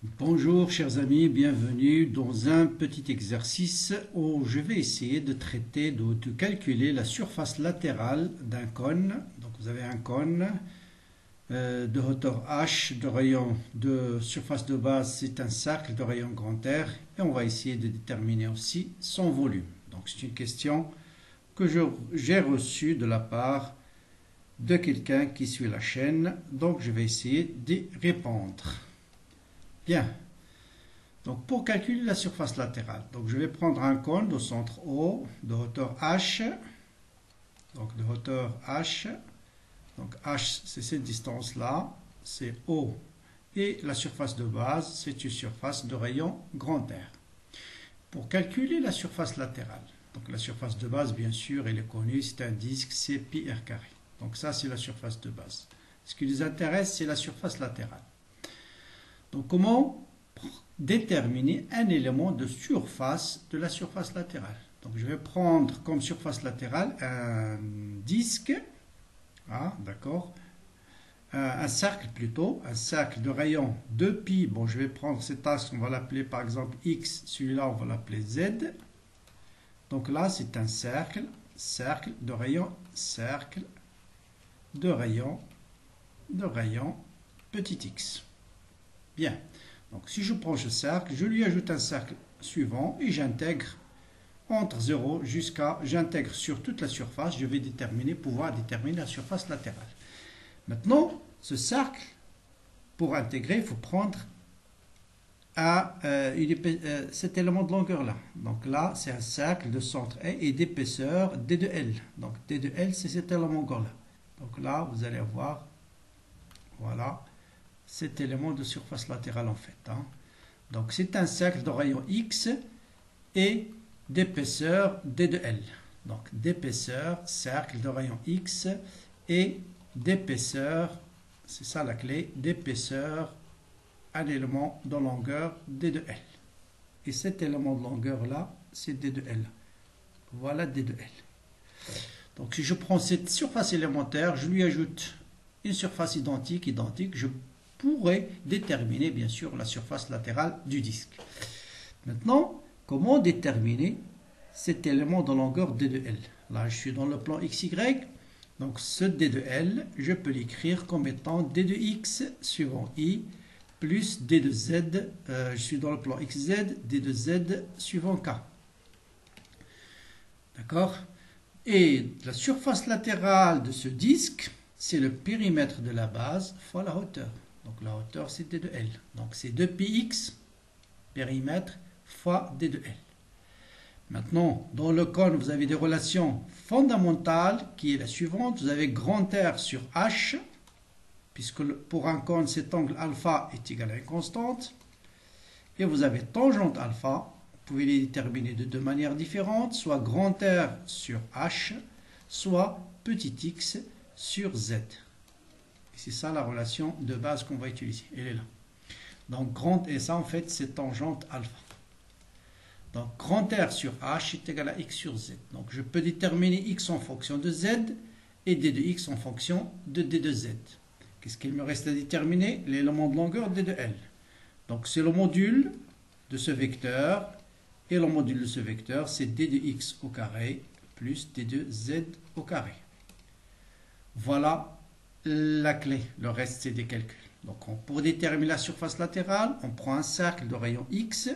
Bonjour chers amis, bienvenue dans un petit exercice où je vais essayer de traiter, de calculer la surface latérale d'un cône. Donc vous avez un cône de hauteur h, de rayon de surface de base, c'est un cercle de rayon grand R et on va essayer de déterminer aussi son volume. Donc c'est une question que j'ai reçue de la part de quelqu'un qui suit la chaîne, donc je vais essayer d'y répondre. Bien, donc pour calculer la surface latérale, donc je vais prendre un cône de centre O, de hauteur H, donc de hauteur H, donc H c'est cette distance-là, c'est O, et la surface de base c'est une surface de rayon grand R. Pour calculer la surface latérale, donc la surface de base bien sûr elle est connue, c'est un disque, c'est pi r carré, donc ça c'est la surface de base. Ce qui nous intéresse c'est la surface latérale. Donc, comment déterminer un élément de surface de la surface latérale? Donc, je vais prendre comme surface latérale un disque, d'accord, un cercle plutôt, un cercle de rayon 2pi. Bon, je vais prendre cet axe, on va l'appeler par exemple X, celui-là on va l'appeler Z. Donc là, c'est un cercle de rayon, petit x. Bien, donc si je prends ce cercle, je lui ajoute un cercle suivant et j'intègre entre 0 jusqu'à, j'intègre sur toute la surface, je vais pouvoir déterminer la surface latérale. Maintenant, ce cercle, pour intégrer, il faut prendre cet élément de longueur là. Donc là, c'est un cercle de centre A et d'épaisseur D de L. Donc D de L, c'est cet élément de longueur là. Donc là, vous allez avoir, voilà, cet élément de surface latérale en fait. Donc c'est un cercle de rayon X et d'épaisseur D de L. Donc d'épaisseur, cercle de rayon X et d'épaisseur, c'est ça la clé, d'épaisseur, un élément de longueur D de L. Et cet élément de longueur là, c'est D de L. Voilà D de L. Donc si je prends cette surface élémentaire, je lui ajoute une surface identique, je pourrait déterminer bien sûr la surface latérale du disque. Maintenant, comment déterminer cet élément de longueur D de L? Là, je suis dans le plan XY, donc ce D de L, je peux l'écrire comme étant D de X suivant I, plus D de Z, je suis dans le plan XZ, D de Z suivant K. D'accord? Et la surface latérale de ce disque, c'est le périmètre de la base fois la hauteur. Donc la hauteur, c'est D de L. Donc c'est 2πx, périmètre, fois D de L. Maintenant, dans le cône, vous avez des relations fondamentales qui est la suivante. Vous avez grand R sur H, puisque pour un cône, cet angle alpha est égal à une constante. Et vous avez tangente alpha. Vous pouvez les déterminer de deux manières différentes, soit grand R sur H, soit petit x sur Z. C'est ça la relation de base qu'on va utiliser. Elle est là. Donc, et ça, en fait, c'est tangente alpha. Donc, grand R sur H est égal à x sur Z. Donc, je peux déterminer x en fonction de Z et d de x en fonction de d de Z. Qu'est-ce qu'il me reste à déterminer? L'élément de longueur d de L. Donc, c'est le module de ce vecteur. Et le module de ce vecteur, c'est d de x au carré plus d de Z au carré. Voilà la clé, le reste c'est des calculs. Donc pour déterminer la surface latérale, on prend un cercle de rayon X,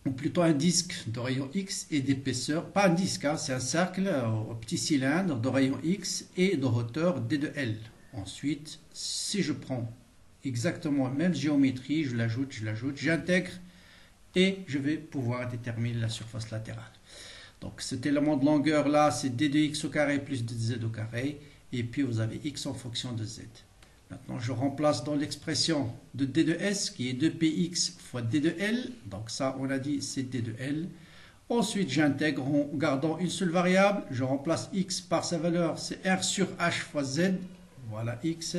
ou plutôt un disque de rayon X et d'épaisseur, pas un disque, c'est un cercle au petit cylindre de rayon X et de hauteur D de L. Ensuite, si je prends exactement la même géométrie, je l'ajoute, j'intègre et je vais pouvoir déterminer la surface latérale. Donc cet élément de longueur là, c'est d de x au carré plus d de z au carré. Et puis vous avez x en fonction de z. Maintenant, je remplace dans l'expression de d de s qui est 2px fois d de l. Donc ça, on a dit, c'est d de l. Ensuite, j'intègre en gardant une seule variable. Je remplace x par sa valeur, c'est r sur h fois z. Voilà x.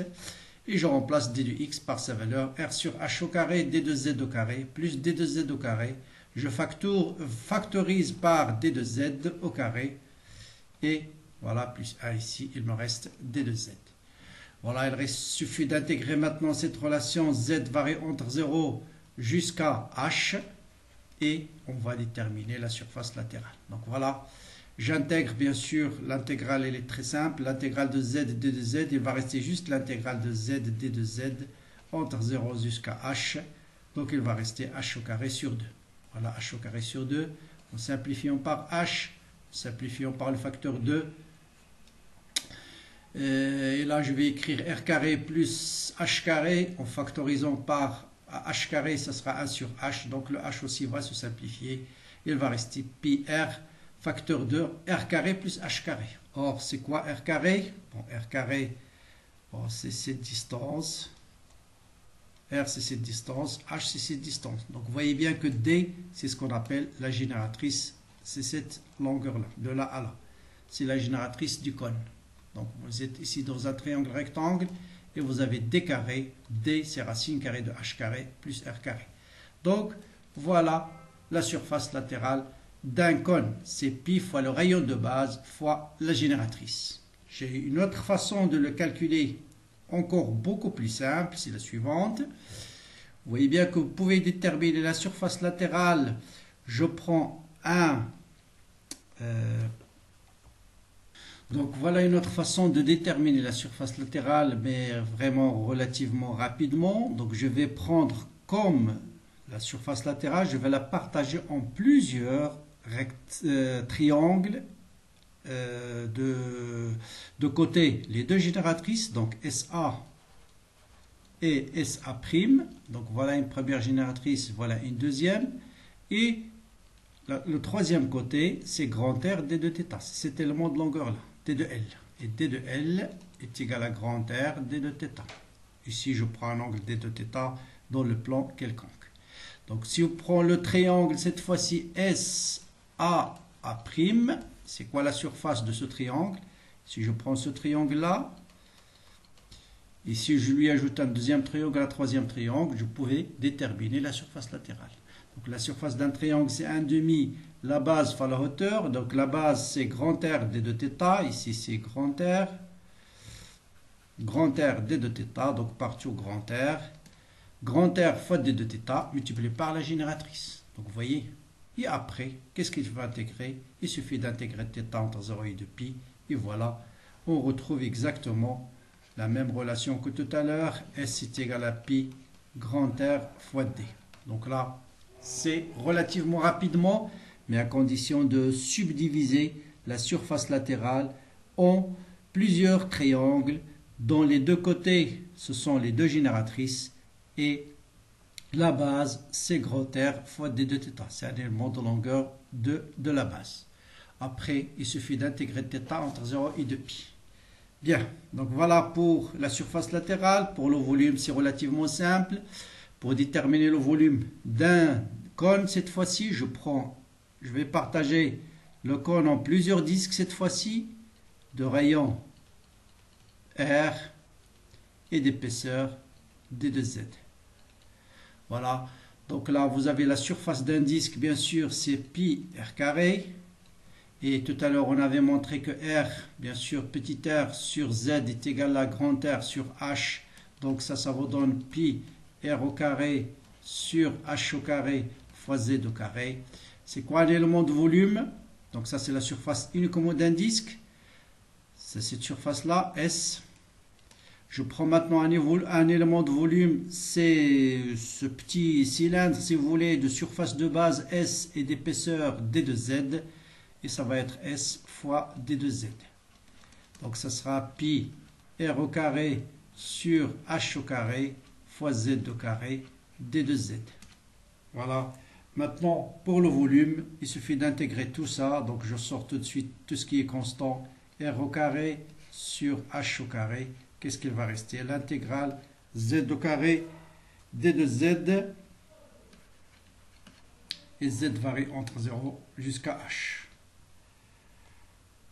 Et je remplace d de x par sa valeur, r sur h au carré, d de z au carré, plus d de z au carré. Je factorise par d de z au carré. Et voilà, plus a ici, il me reste d de z. Voilà, il suffit d'intégrer maintenant cette relation z varie entre 0 jusqu'à h et on va déterminer la surface latérale. Donc voilà, j'intègre bien sûr l'intégrale, elle est très simple, l'intégrale de z d de z, il va rester juste l'intégrale de z d de z entre 0 jusqu'à h, donc il va rester h au carré sur 2. Voilà, h au carré sur 2, en simplifiant par h, simplifiant par le facteur 2, et là je vais écrire r carré plus h carré en factorisant par h carré, ça sera 1 sur h, donc le h aussi va se simplifier, il va rester pi r facteur 2 r carré plus h carré. Or c'est quoi r carré? Bon, r carré, bon, c'est cette distance, r c'est cette distance, h c'est cette distance, donc vous voyez bien que d c'est ce qu'on appelle la génératrice, c'est cette longueur là, de là à là, c'est la génératrice du cône. Donc vous êtes ici dans un triangle rectangle et vous avez d carré, d c'est racine carrée de h carré plus r carré. Donc voilà la surface latérale d'un cône, c'est pi fois le rayon de base fois la génératrice. J'ai une autre façon de le calculer encore beaucoup plus simple, c'est la suivante. Vous voyez bien que vous pouvez déterminer la surface latérale. Je prends donc voilà une autre façon de déterminer la surface latérale, mais vraiment relativement rapidement. Donc je vais prendre comme la surface latérale, je vais la partager en plusieurs triangles de côté. Les deux génératrices, donc SA et SA'. Donc voilà une première génératrice, voilà une deuxième. Et le troisième côté, c'est grand R d de θ. C'est cet élément de longueur là. D de L. Et D de L est égal à grand R D de θ. Ici, je prends un angle D de θ dans le plan quelconque. Donc, si on prend le triangle, cette fois-ci SAA', c'est quoi la surface de ce triangle? Si je prends ce triangle-là, et si je lui ajoute un deuxième triangle à un troisième triangle, je pouvais déterminer la surface latérale. Donc, la surface d'un triangle, c'est 1/2 la base fois la hauteur. Donc la base c'est grand R d de θ. Ici c'est grand R d de θ. Donc partout grand R. Grand R fois d de θ multiplié par la génératrice. Donc vous voyez. Et après, qu'est-ce qu'il faut intégrer? Il suffit d'intégrer θ entre 0 et 2 pi. Et voilà, on retrouve exactement la même relation que tout à l'heure. S est égal à pi grand R fois d. Donc là, c'est relativement rapidement, mais à condition de subdiviser la surface latérale en plusieurs triangles dont les deux côtés, ce sont les deux génératrices, et la base, c'est grand R fois d de θ. C'est un élément de longueur de la base. Après, il suffit d'intégrer θ entre 0 et 2 pi. Bien, donc voilà pour la surface latérale. Pour le volume, c'est relativement simple. Pour déterminer le volume d'un cône, cette fois-ci, je vais partager le cône en plusieurs disques cette fois-ci, de rayon R et d'épaisseur d de z. Voilà, donc là vous avez la surface d'un disque, bien sûr c'est pi r carré. Et tout à l'heure on avait montré que R, bien sûr petit r sur z est égal à grand R sur h. Donc ça vous donne pi r au carré sur h au carré fois z au carré. C'est quoi un élément de volume? Donc ça c'est la surface uniquement d'un disque. C'est cette surface-là, S. Je prends maintenant un élément de volume, c'est ce petit cylindre, si vous voulez, de surface de base S et d'épaisseur d de z. Et ça va être S fois d de z. Donc ça sera pi r au carré sur h au carré fois z au carré d de z. Voilà. Maintenant, pour le volume, il suffit d'intégrer tout ça. Donc, je sors tout de suite tout ce qui est constant. R au carré sur H au carré. Qu'est-ce qu'il va rester? L'intégrale Z au carré d de Z. Et Z varie entre 0 jusqu'à H.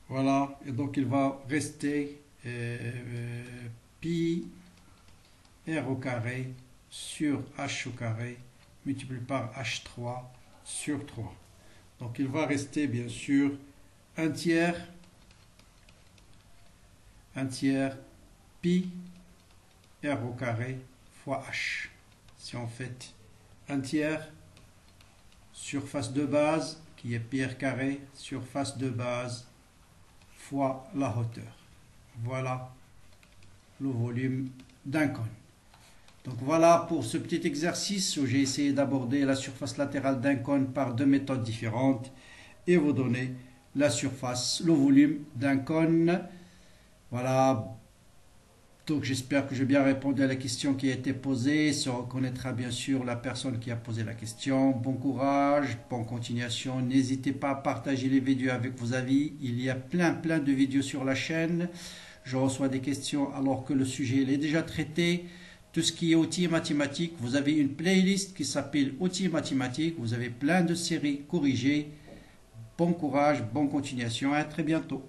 Voilà. Et donc, il va rester pi R au carré sur H au carré multiplié par H3 sur 3. Donc il va rester bien sûr un tiers pi R au carré fois H. Si on fait un tiers, surface de base qui est pi r carré, surface de base fois la hauteur. Voilà le volume d'un cône. Donc voilà pour ce petit exercice où j'ai essayé d'aborder la surface latérale d'un cône par deux méthodes différentes et vous donner la surface, le volume d'un cône. Voilà. Donc j'espère que j'ai bien répondu à la question qui a été posée. Se reconnaîtra bien sûr la personne qui a posé la question. Bon courage, bonne continuation. N'hésitez pas à partager les vidéos avec vos amis. Il y a plein de vidéos sur la chaîne. Je reçois des questions alors que le sujet est déjà traité. Tout ce qui est outils mathématiques, vous avez une playlist qui s'appelle outils mathématiques. Vous avez plein de séries corrigées. Bon courage, bonne continuation. À très bientôt.